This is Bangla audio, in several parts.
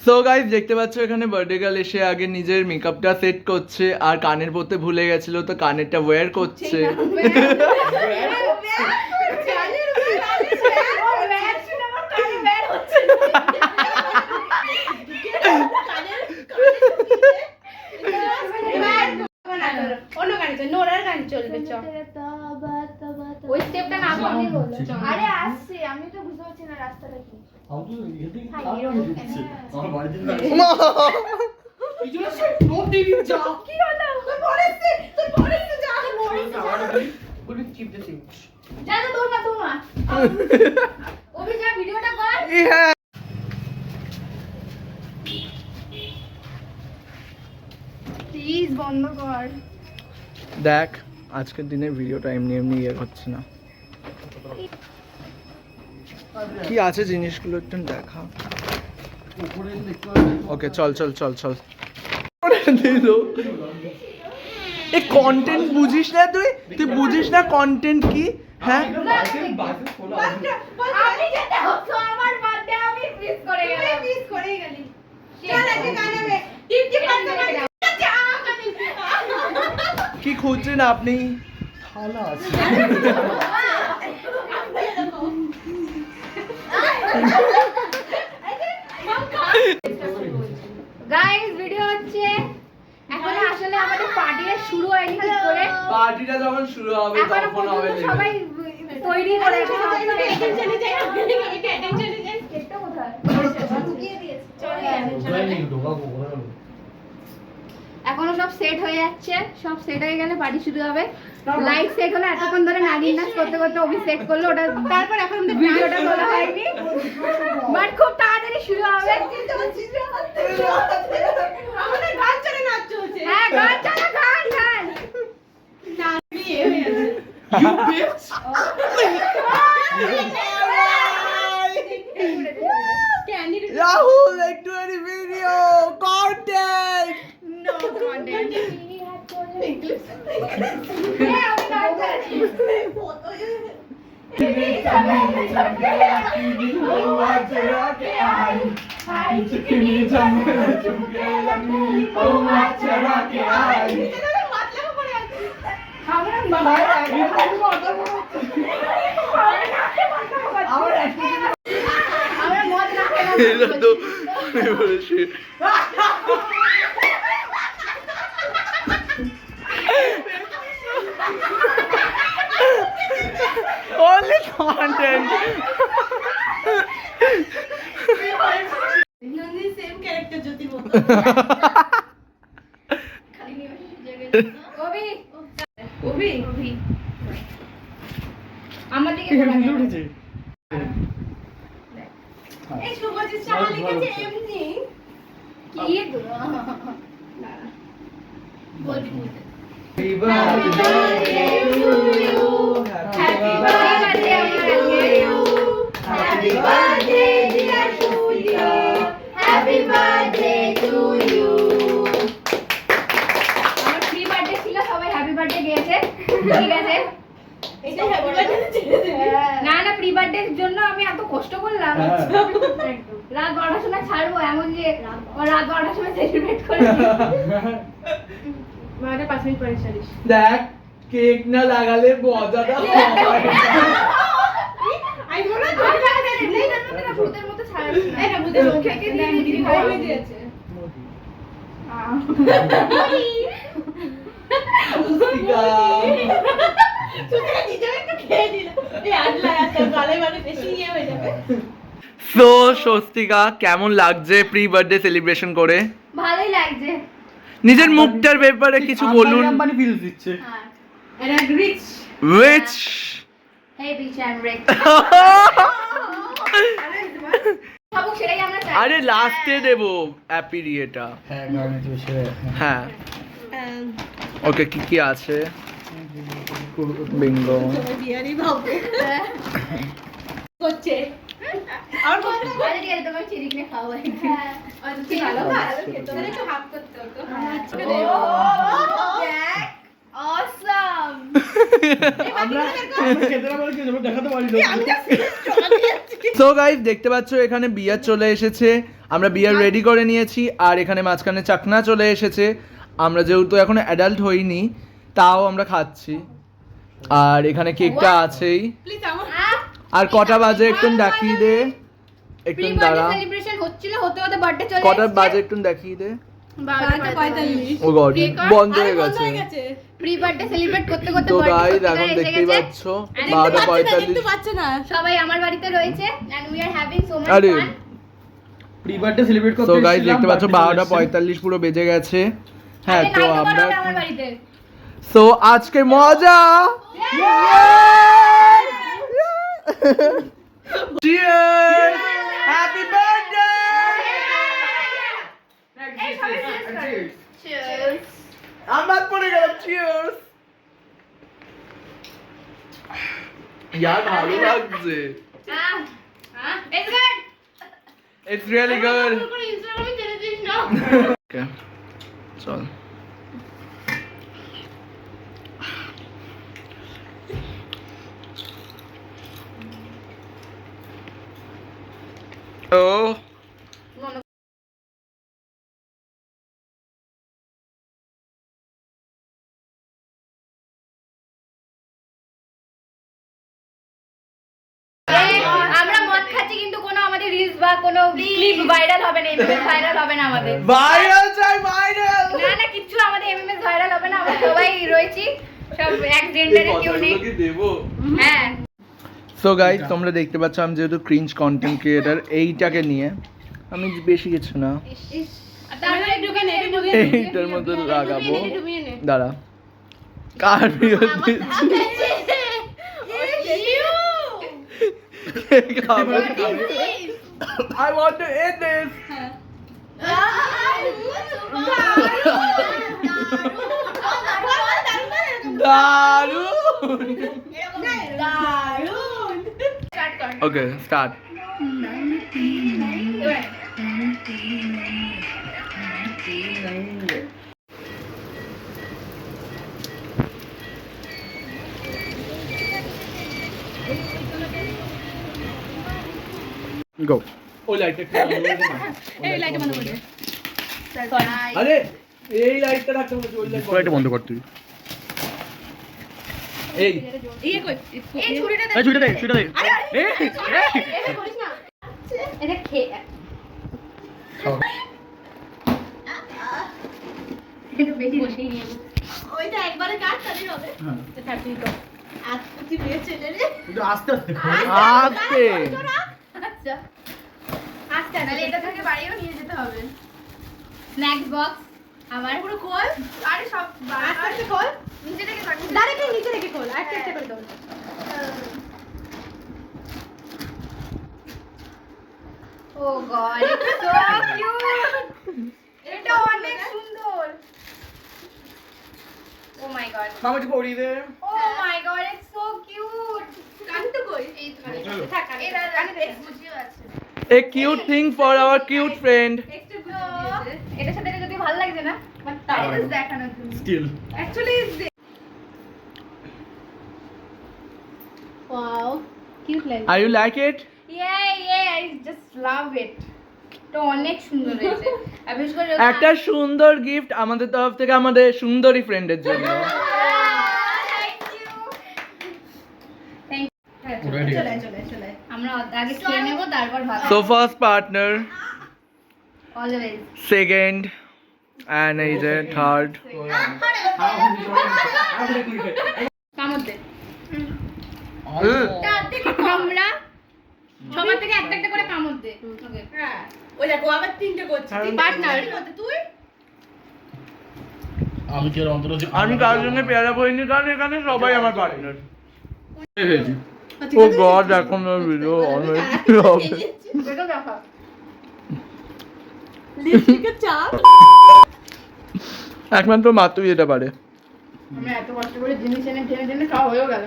সো গাইস দেখতে পাচ্ছ এখানে বার্থডে গার্ল এসে আগে নিজের মেকআপটা সেট করছে আর কানের পরতে ভুলে গেছিল তো কানেরটা ওয়্যার করছে। অন্য গান নোরার গান চলবে ওই স্টেপটা না করলে বলো। আরে আসছে আমি তো বুঝতে পারছি না রাস্তাটা কি। আমি তো এদিকে আমার বাড়িতে না এই জন্য সে নোট দিবি যা কি হলো তুই পড়েছিস যা বলি চিপ দে সিং যা তো দৌড় না ওবি যা ভিডিওটা কর। প্লিজ বন্ধ কর। দেখ আজকের দিনে ভিডিওটা এমনি এমনি ইয়ে হচ্ছে না, কি আছে জিনিসগুলো একটু দেখা। ওকে চল চল চল চল। এই কন্টেন্ট বুঝিস না তুই বুঝিস না কন্টেন্ট কি? হ্যাঁ আমি যেতে হতো আমার বার্থডে আমি মিস করে গেলি চল আজকে গানাবে টিপ টিপ করতে কি খুঁজছেন আপনি? থালা আছে গাইস ভিডিও হচ্ছে এখন আসলে আমাদের পার্টিটা শুরু হয়নি ঠিক করে। পার্টিটা যখন শুরু হবে তখন হবে সবাই তৈরি করে চলে যাই কেটটা কোথায় ঢুকিয়ে দিয়েছে এখনো সব সেট হয়ে যাচ্ছে, সব সেট হয়ে গেলে পার্টি শুরু হবে। লাইট সেট হলো এতক্ষণ ধরে নাগিন নাচ করতে করতে অভি সেট করলো ওটা, তারপর এখন আমাদের ভিডিওটা করা হয়নি বাট খুব তাড়াতাড়ি শুরু হবে। আমাদের গান চলে নাচ চলছে। হ্যাঁ গান চলে গান গান না বিয়ে হয়ে গেছে ইউ বিচ রাহুল একটু এর video content no content only content same character জ্যোতির মতো ওবি ওবি ওবি আমার দিকে উঠেছে এই শুভজিৎ শাহ লিখেছে এমনি কি গো বলবি Happy birthday to you. Happy birthday to you. Happy birthday dear Surya. Happy birthday to you. আমার প্রি বার্থডে ছিল সবাই হ্যাপি বার্থডে গেয়েছে ঠিক আছে এটা হ্যাপি বার্থডে না না প্রি বার্থডের জন্য আমি এত কষ্ট করলাম রাত 12টার সময় ছাড়বো এমন যে রাত 12টার সময় সেলিব্রেট করে মাঝে 5 মিনিট পরে ছাড়িস দেখ কেক না লাগালে মজাটা হয় আই বলা ধরে লাগা নেই না না ভূতের মতো ছাড়াস না এটা ভূতের মুখে দিয়ে দিদি খাইয়ে দিয়েছে স্বস্তিকা তুই নিজে একটু খেয়ে দিল এই আদলা একটা গালে মানে বেশি ইয়ে হয়ে যাবে। সো স্বস্তিকা কেমন লাগছে প্রি বার্থডে সেলিব্রেশন করে? ভালোই লাগছে। নিজের মুখটার ব্যাপারে কিছু বলুন। আম্বানি ফিল দিচ্ছে হ্যাঁ এটা rich rich hey rich and rich বাবু সেটাই আমরা চাই। আরে লাস্টে দেব হ্যাপি ইয়েটা। হ্যাঁ গানে তো সেরে হ্যাঁ ওকে কি কি আছে বিঙ্গো বিয়ারি বাবু করছে আর কত আরে ঠিক আছে তোমার চিড়ি কিনে খাওয়া হ্যাঁ আর তুই ভালো ভালো খেতে মানে একটু হাফ করতে হতো আচ্ছা অসম আমরা খেতে না পারি কিছু দেখাতে পারি না। সো গাইস দেখতে পাচ্ছ এখানে বিয়ার চলে এসেছে, আমরা বিয়ার রেডি করে নিয়েছি, আর এখানে মাঝখানে চাকনা চলে এসেছে। আমরা যেহেতু এখনো অ্যাডাল্ট হইনি তাও আমরা খাচ্ছি, আর এখানে কেকটা আছেই। আর কটা বাজে একটু দেখিয়ে দে, একটু দাঁড়া, সেলিব্রেশন হচ্ছিল, হতে হতে বার্থডে চলে কটা বাজে একটু দেখিয়ে দে। 12:45 ও গড বন্ধ হয়ে গেছে। প্রি বার্থডে সেলিব্রেট করতে করতে তো birthday গাইস করতে এখন এসে দেখতেই গেছে। পাচ্ছ 12:45। সবাই আমার বাড়িতে রয়েছে and we are having so much আরে fun. প্রি বার্থডে সেলিব্রেট করতে তো গাইস এসেছিলাম, দেখতে পাচ্ছ birthday চলে এসেছে। 12:45 পুরো বেজে গেছে। হ্যাঁ আরে তো night over আমরা হবে আমার বাড়িতে। সো আজকে মজা চিয়ার্স হ্যাপি বার্থডে এই সবাই cheers. আমার পড়ে গেল চিয়ার্স ইয়ার ভালো লাগছে It's good. It's really good পুরো ইনস্টাগ্রামে ছেড়ে দিস না। ওকে চল ও আমরা মদ খাচ্ছি কিন্তু কোনো আমাদের রিলস বা কোনো ক্লিপ ভাইরাল হবে না, এমএমএস ভাইরাল হবে না আমাদের। ভাইরাল চাই ভাইরাল না না কিচ্ছু আমাদের এমএমএস ভাইরাল হবে না, আমরা সবাই রয়েছি, সব এক জেন্ডারের কেউ নেই। দেবো হ্যাঁ সো গাইস তোমরা দেখতে পাচ্ছ আমি যেহেতু ক্রিঞ্জ কন্টেন্ট ক্রিয়েটার, এইটাকে নিয়ে আমি বেশি কিছু না তাহলে ঢুকে নে, এইটার মধ্যে লাগাবো। দাঁড়া কার video I want to eat this. দারুন। Okay, start. Go. ওই লাইটটা একটু বন্ধ করে দে না। এই লাইট বন্ধ করে দে। আরে এই লাইটটা রাখতে বলছি, ওই লাইট লাইটটা বন্ধ কর তুই। এই এই ছুরিটা দে। এই ছুরিটা দে, ছুরিটা দে। এই এটা করিস না। এটা খেয়ে একটু বেশি বসিয়ে নিয়ে ওইটা একবারে কাট তাহলে হবে। হ্যাঁ। এটা তুই কর। আজ তুই বিয়ে ছেলে রে। একটু আস্তে আস্তে খা। আস্তে আচ্ছা আচ্ছা তাহলে এটা থেকে বাড়িও নিয়ে যেতে হবে। স্ন্যাক্স বক্স আমার পুরো খোল, আরে সব আস্তে আস্তে খোল, নিচে থেকে কর, ডাইরেক্টলি নিচে থেকে খোল, একটা একটা করে খোল। ও গড ইটস সো কিউট, এটা অনেক সুন্দর। ও মাই গড, মামা একটু পড়িয়ে দে। ও মাই গড ইটস সো কিউট। কানটা কই? এই তো কানে থাক, এটা কানে বুঝিও আছে। A cute thing for our cute friend. এটার সাথে এটা যদি ভালো লাগছে না, বাট টাইলস দেখানোর জন্য। Still. Actually is wow, cute like. Are you like it? Yeah, I just love it. তো অনেক সুন্দর হয়েছে। আর বিশেষ করে একটা সুন্দর গিফট আমাদের তরফ থেকে আমাদের সুন্দরী ফ্রেন্ডের জন্য। চলে আমরা আগে খেয়ে নেব তারপর ভাত। So first partner, always second, and এই যে third. কামড় দে। আমরা সবার থেকে একটা একটা করে কামড় দে। ওকে হ্যাঁ ওই দেখো আবার তিনটে করছে। পার্টনার তুই আমি কি আর অন্তর আছে? আমি কার জন্য পেয়ারা বইনি, কারণ এখানে সবাই আমার পার্টনার। হয়েছি। ও গড এখন ভিডিও অন হয়ে হবে। দেখো দেখা একমাত্র মাতুই যেতে পারে। আমরা এত কষ্ট করে জিনিস এনে টেনে খাওয়া হয়েও গেল।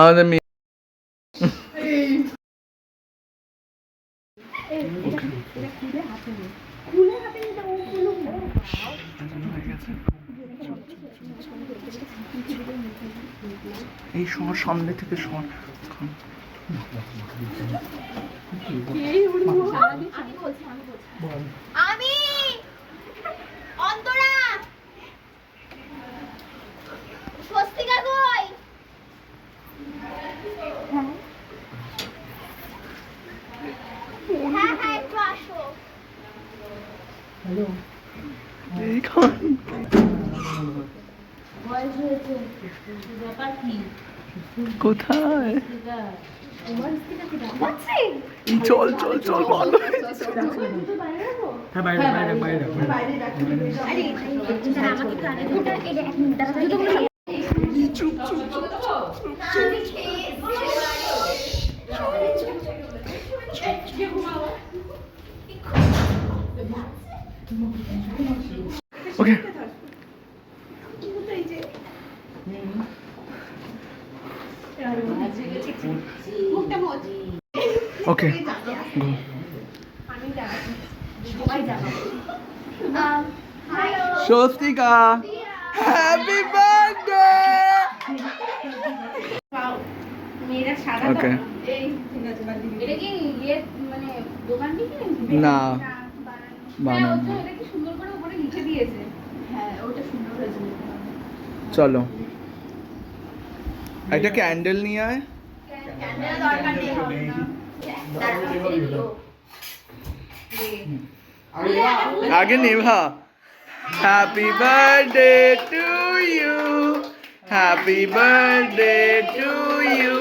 আমাদের মেয়ে এই সর সামনে থেকে সর। আমি অন্তরা স্বস্তিকা কই? হ্যাঁ হ্যাঁ একটু আসো। এইখান কোথায়? এই চল চল চল ভালো হয়েছে। হ্যাঁ বাইরে বাইরে বাইরে চুপ চুপ ওকে ওকে গো। Swastika happy birthday. মেয়েরা সাদা ওকে এটা কি ইয়ে মানে দোকান থেকে না বানানো বানানো। এটা কি সুন্দর করে উপরে লিখে দিয়েছে। হ্যাঁ ওটা সুন্দর হয়েছে। চলো একটা ক্যান্ডেল নিয়ে আয়। ক্যান্ডেল দরকার নেই হবে না। আগে নেভা। Happy birthday to you, happy birthday to you,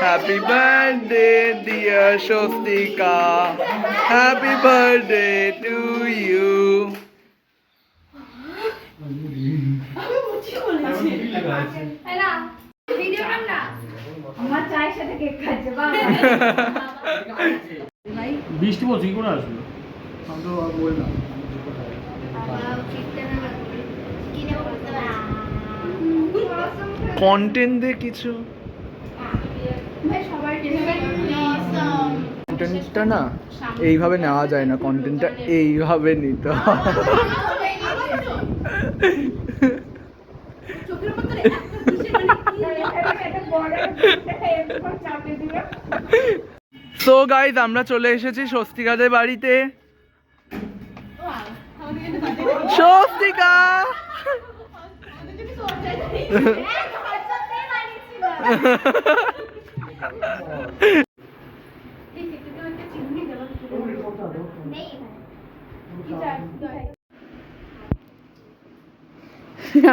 happy birthday dear Swastika, happy birthday to you. Hello video কর না। আমার চায়ের সাথে কেক খাচ্ছে বাবা। বৃষ্টি বলছি কি করে আসবে? আমি তো বল না কন্টেন্ট দে কিছু। কন্টেন্টটা না এইভাবে নেওয়া যায় না, কন্টেন্টটা এইভাবে নিতে হয়। সো গাইজ আমরা চলে এসেছি স্বস্তিকাদের বাড়িতে। স্বস্তিকা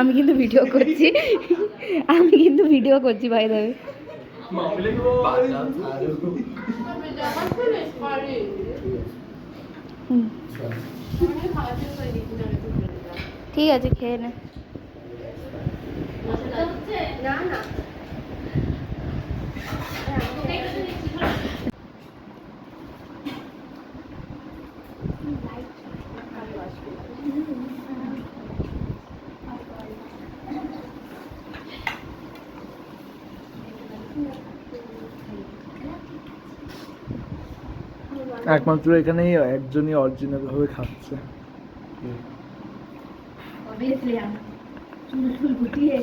আমি কিন্তু ভিডিও করছি, আমি কিন্তু ভিডিও করছি ভাই দাবি। ঠিক আছে খেয়ে নে। না না একমাত্র এখানেই একজনই অরিজিনাল ভাবে খাচ্ছে। অবভিয়াসলি আমি চুল গুটিয়ে